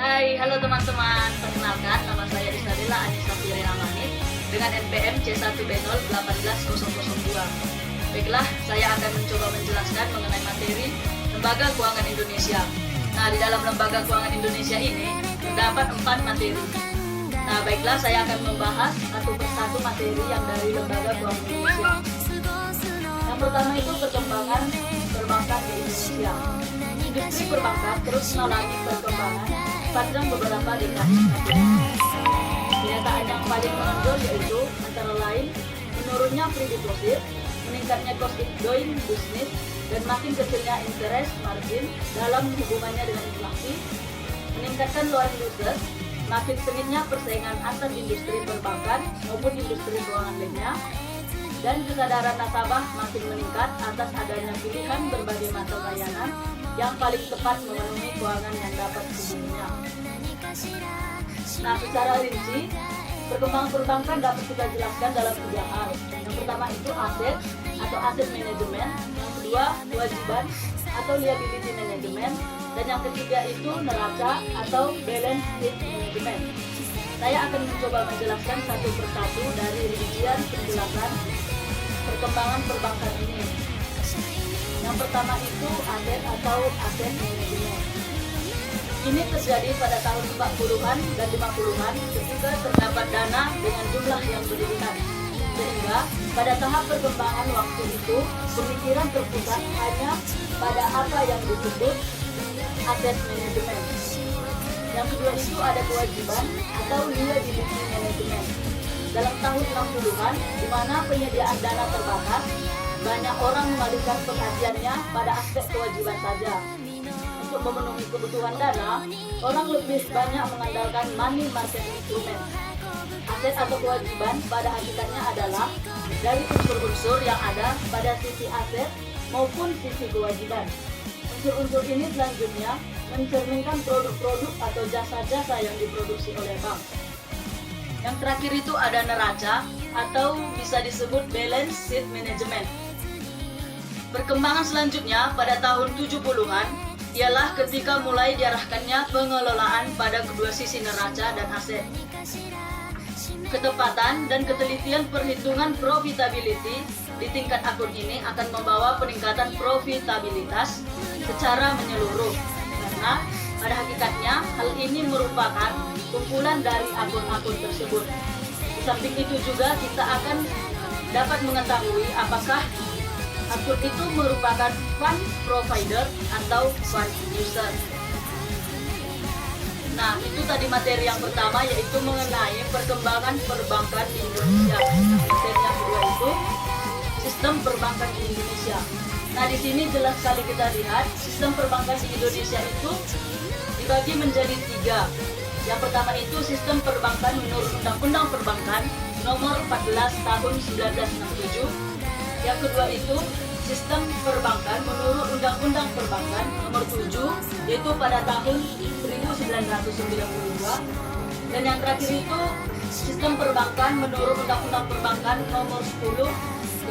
Hai, halo teman-teman. Perkenalkan, nama saya Isabella Anissa Firena Manit dengan NPM C1B0181002. Baiklah, saya akan mencoba menjelaskan mengenai materi Lembaga Keuangan Indonesia. Nah, di dalam Lembaga Keuangan Indonesia ini terdapat 4 materi. Nah, baiklah, saya akan membahas satu persatu materi yang dari Lembaga Keuangan Indonesia. Yang pertama itu perkembangan perbankan di Indonesia. Industri perbankan terus mengalami perkembangan sepanjang beberapa dekade. Kenyataan yang paling menonjol yaitu antara lain menurunnya free deposit, meningkatnya cost of doing business, dan makin kecilnya interest margin dalam hubungannya dengan inflasi, meningkatkan loan losses, makin sengitnya persaingan antar industri perbankan maupun industri keuangan lainnya, dan kesadaran nasabah makin meningkat atas adanya pilihan berbagai macam layanan yang paling tepat memenuhi keuangan yang dapat dihubunginya. Nah, secara rinci, perkembangan perbankan dapat kita jelaskan dalam 3 hal. Yang pertama itu aset atau aset manajemen, yang kedua kewajiban atau liability management, dan yang ketiga itu neraca atau balance sheet management. Saya akan mencoba menjelaskan satu persatu dari rincian penjelasan perkembangan perbankan ini. Yang pertama itu aset atau aset manajemen. Ini terjadi pada tahun 40-an dan 50-an ketika terdapat dana dengan jumlah yang berlebihan. Sehingga pada tahap perkembangan waktu itu, pemikiran terpusat hanya pada apa yang disebut aset manajemen. Yang kedua itu ada kewajiban atau liability management. Dalam tahun 60-an, di mana penyediaan dana terbatas, banyak orang mengalihkan perhatiannya pada aspek kewajiban saja. Untuk memenuhi kebutuhan dana, orang lebih banyak mengandalkan money market instrument. Aset atau kewajiban pada hakikatnya adalah dari unsur-unsur yang ada pada sisi aset maupun sisi kewajiban. Unsur-unsur ini selanjutnya mencerminkan produk-produk atau jasa-jasa yang diproduksi oleh bank. Yang terakhir itu ada neraca atau bisa disebut balance sheet management. Perkembangan selanjutnya pada tahun 70-an ialah ketika mulai diarahkannya pengelolaan pada kedua sisi neraca dan aset. Ketepatan dan ketelitian perhitungan profitability di tingkat akun ini akan membawa peningkatan profitabilitas secara menyeluruh. Karena pada hakikatnya hal ini merupakan kumpulan dari akun-akun tersebut. Di samping itu juga kita akan dapat mengetahui apakah akun itu merupakan fund provider atau fund user. Nah, itu tadi materi yang pertama yaitu mengenai perkembangan perbankan di Indonesia. Materi yang kedua itu sistem perbankan di Indonesia. Nah, di sini jelas sekali kita lihat sistem perbankan di Indonesia itu dibagi menjadi 3. Yang pertama itu sistem perbankan menurut Undang-Undang Perbankan Nomor 14 Tahun 1967. Yang kedua itu sistem perbankan menurut Undang-Undang Perbankan Nomor 7 yaitu pada tahun 1992. Dan yang terakhir itu sistem perbankan menurut Undang-Undang Perbankan Nomor 10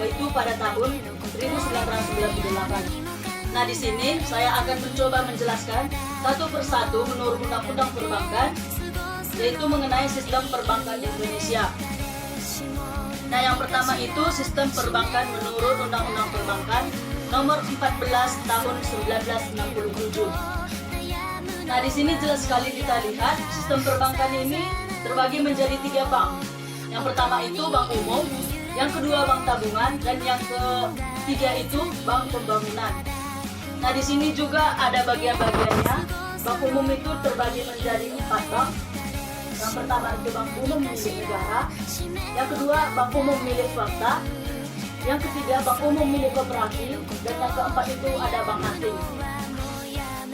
yaitu pada tahun 1998. Nah, di sini saya akan mencoba menjelaskan satu persatu menurut Undang-Undang Perbankan yaitu mengenai sistem perbankan Indonesia. Nah, yang pertama itu sistem perbankan menurut Undang-Undang Perbankan Nomor 14 Tahun 1967. Nah, di sini jelas sekali kita lihat sistem perbankan ini terbagi menjadi 3 bank. Yang pertama itu bank umum, yang kedua bank tabungan, dan yang ketiga itu bank pembangunan. Nah, di sini juga ada bagian-bagiannya. Bank umum itu terbagi menjadi 4 bank. Yang pertama itu bank umum milik negara, yang kedua bank umum milik swasta, yang ketiga bank umum milik koperasi, dan yang keempat itu ada bank asing.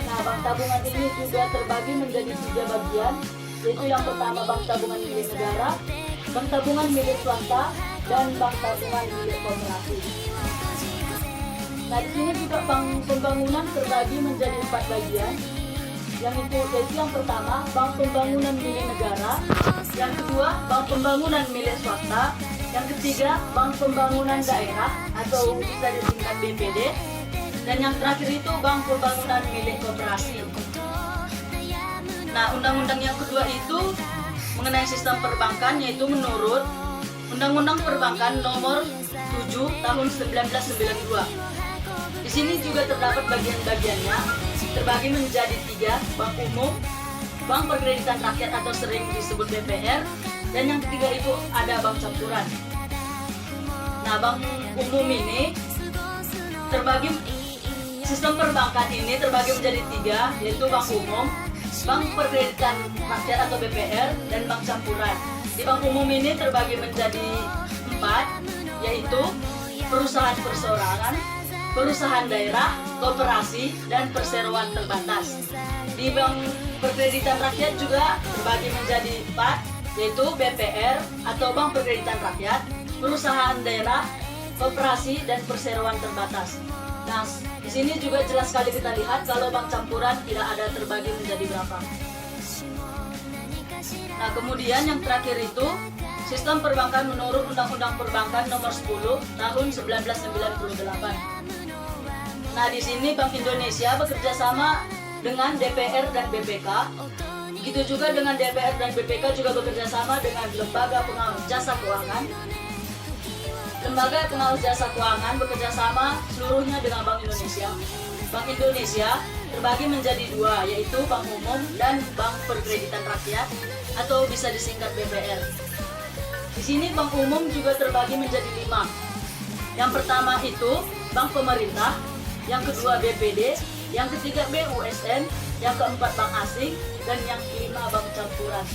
Nah, bank tabungan ini juga terbagi menjadi 3 bagian, yaitu yang pertama bank tabungan milik negara, bank tabungan milik swasta, dan bank tabungan milik koperasi. Nah, di sini juga bank pembangunan terbagi menjadi 4 bagian. Yang itu yaitu yang pertama bank pembangunan milik negara, yang kedua bank pembangunan milik swasta, yang ketiga bank pembangunan daerah atau bisa disingkat BPD, dan yang terakhir itu bank pembangunan milik koperasi. Nah, undang-undang yang kedua itu mengenai sistem perbankan, yaitu menurut Undang-Undang Perbankan Nomor 7 Tahun 1992. Di sini juga terdapat bagian-bagiannya, terbagi menjadi 3, bank umum, bank perkreditan rakyat atau sering disebut BPR, dan yang ketiga itu ada bank campuran. Nah, bank umum ini terbagi, sistem perbankan ini terbagi menjadi 3, yaitu bank umum, bank perkreditan rakyat atau BPR, dan bank campuran. Di bank umum ini terbagi menjadi 4, yaitu perusahaan perseorangan, perusahaan daerah, koperasi, dan perseroan terbatas. Di bank perkreditan rakyat juga terbagi menjadi 4, yaitu BPR atau bank perkreditan rakyat, perusahaan daerah, koperasi, dan perseroan terbatas. Nah, di sini juga jelas sekali kita lihat kalau bank campuran tidak ada terbagi menjadi berapa. Nah, kemudian yang terakhir itu sistem perbankan menurut Undang-Undang Perbankan Nomor 10 Tahun 1998. Nah, di sini Bank Indonesia bekerja sama dengan DPR dan BPK. Begitu juga dengan DPR dan BPK juga bekerja sama dengan Lembaga Pengawas Jasa Keuangan. Lembaga Pengawas Jasa Keuangan bekerja sama seluruhnya dengan Bank Indonesia. Bank Indonesia terbagi menjadi 2, yaitu Bank Umum dan Bank Perkreditan Rakyat atau bisa disingkat BPR. Di sini Bank Umum juga terbagi menjadi 5. Yang pertama itu Bank Pemerintah, yang kedua BPD, yang ketiga BUSN, yang keempat bank asing, dan yang kelima bank campuran.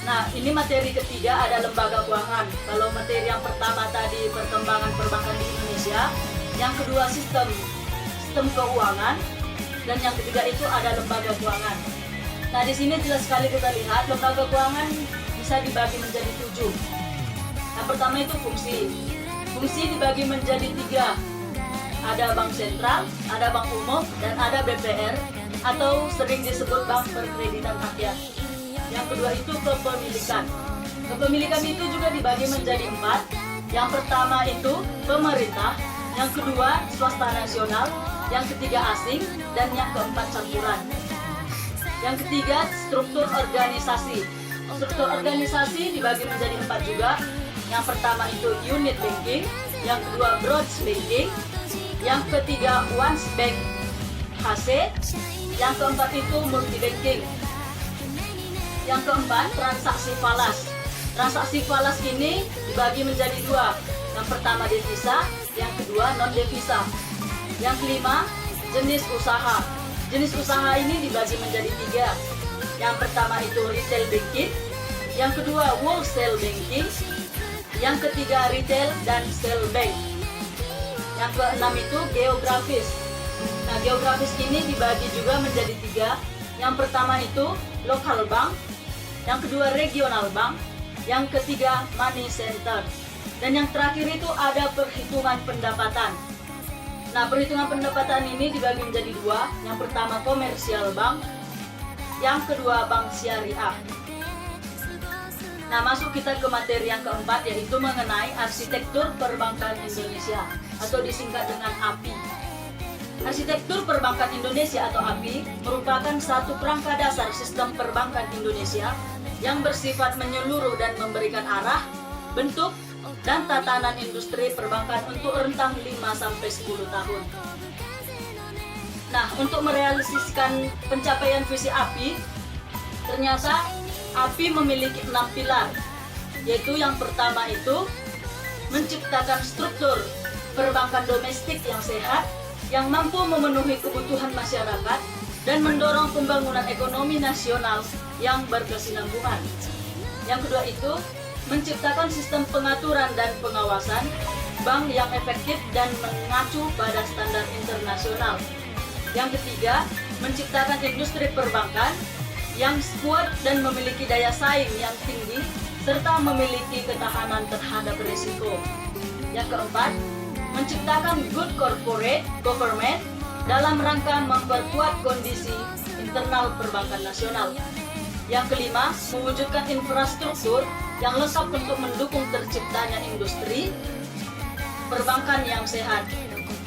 Nah, ini materi ketiga ada lembaga keuangan. Kalau materi yang pertama tadi perkembangan perbankan di Indonesia, yang kedua sistem keuangan, dan yang ketiga itu ada lembaga keuangan. Nah, di sini jelas sekali kita lihat lembaga keuangan bisa dibagi menjadi 7. Yang pertama itu fungsi. Fungsi dibagi menjadi 3. Ada bank sentral, ada bank umum, dan ada BPR atau sering disebut bank perkreditan rakyat. Yang kedua itu kepemilikan. Kepemilikan itu juga dibagi menjadi 4. Yang pertama itu pemerintah, yang kedua swasta nasional, yang ketiga asing, dan yang keempat campuran. Yang ketiga struktur organisasi. Struktur organisasi dibagi menjadi 4 juga. Yang pertama itu unit banking, yang kedua branch banking, yang ketiga One Bank HC, yang keempat itu multi banking. Yang keempat transaksi falas. Transaksi falas ini dibagi menjadi 2. Yang pertama devisa, yang kedua non devisa. Yang kelima jenis usaha. Jenis usaha ini dibagi menjadi 3. Yang pertama itu retail banking, yang kedua wholesale banking, yang ketiga retail dan sell bank. Yang keenam itu geografis. Nah, geografis ini dibagi juga menjadi 3. Yang pertama itu local bank, yang kedua regional bank, yang ketiga money center, dan yang terakhir itu ada perhitungan pendapatan. Nah, perhitungan pendapatan ini dibagi menjadi 2. Yang pertama komersial bank, yang kedua bank syariah. Nah, masuk kita ke materi yang keempat, yaitu mengenai arsitektur perbankan Indonesia atau disingkat dengan API. Arsitektur perbankan Indonesia atau API merupakan satu kerangka dasar sistem perbankan Indonesia yang bersifat menyeluruh dan memberikan arah, bentuk, dan tatanan industri perbankan untuk rentang 5-10 tahun. Nah, untuk merealisasikan pencapaian visi API, ternyata API memiliki 6 pilar, yaitu yang pertama itu menciptakan struktur perbankan domestik yang sehat, yang mampu memenuhi kebutuhan masyarakat dan mendorong pembangunan ekonomi nasional yang berkesinambungan. Yang kedua itu menciptakan sistem pengaturan dan pengawasan bank yang efektif dan mengacu pada standar internasional. Yang ketiga, menciptakan industri perbankan yang kuat dan memiliki daya saing yang tinggi serta memiliki ketahanan terhadap risiko. Yang keempat, menciptakan good corporate government dalam rangka memperkuat kondisi internal perbankan nasional. Yang kelima, mewujudkan infrastruktur yang lengkap untuk mendukung terciptanya industri perbankan yang sehat.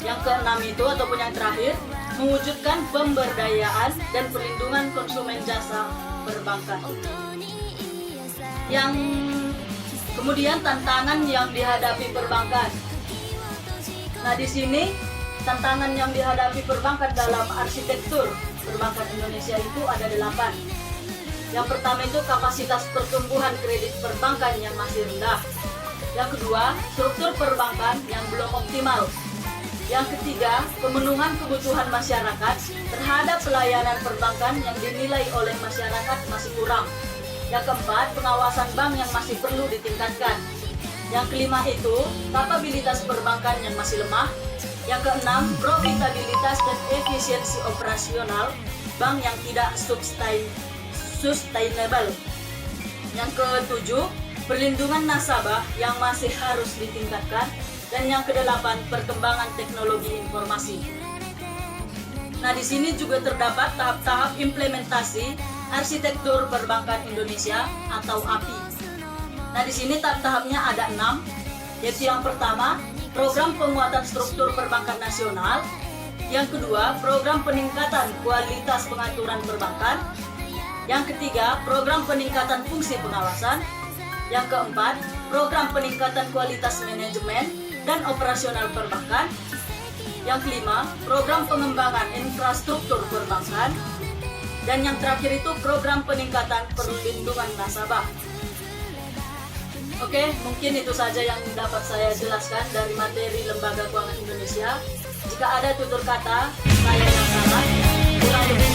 Yang keenam itu ataupun yang terakhir, mewujudkan pemberdayaan dan perlindungan konsumen jasa perbankan. Yang kemudian tantangan yang dihadapi perbankan. Nah, di sini tantangan yang dihadapi perbankan dalam arsitektur perbankan Indonesia itu ada 8. Yang pertama itu kapasitas pertumbuhan kredit perbankan yang masih rendah. Yang kedua, struktur perbankan yang belum optimal. Yang ketiga, pemenuhan kebutuhan masyarakat terhadap pelayanan perbankan yang dinilai oleh masyarakat masih kurang. Yang keempat, pengawasan bank yang masih perlu ditingkatkan. Yang kelima itu, kapabilitas perbankan yang masih lemah. Yang keenam, profitabilitas dan efisiensi operasional bank yang tidak sustainable. Yang ketujuh, perlindungan nasabah yang masih harus ditingkatkan. Dan yang kedelapan, perkembangan teknologi informasi. Nah, di sini juga terdapat tahap-tahap implementasi arsitektur perbankan Indonesia atau API. Nah, di sini tahap-tahapnya ada 6, yaitu yang pertama, program penguatan struktur perbankan nasional. Yang kedua, program peningkatan kualitas pengaturan perbankan. Yang ketiga, program peningkatan fungsi pengawasan. Yang keempat, program peningkatan kualitas manajemen dan operasional perbankan. Yang kelima, program pengembangan infrastruktur perbankan. Dan yang terakhir itu program peningkatan perlindungan nasabah. Oke, mungkin itu saja yang dapat saya jelaskan dari materi Lembaga Keuangan Indonesia. Jika ada tutur kata saya yang salah, kurang lebih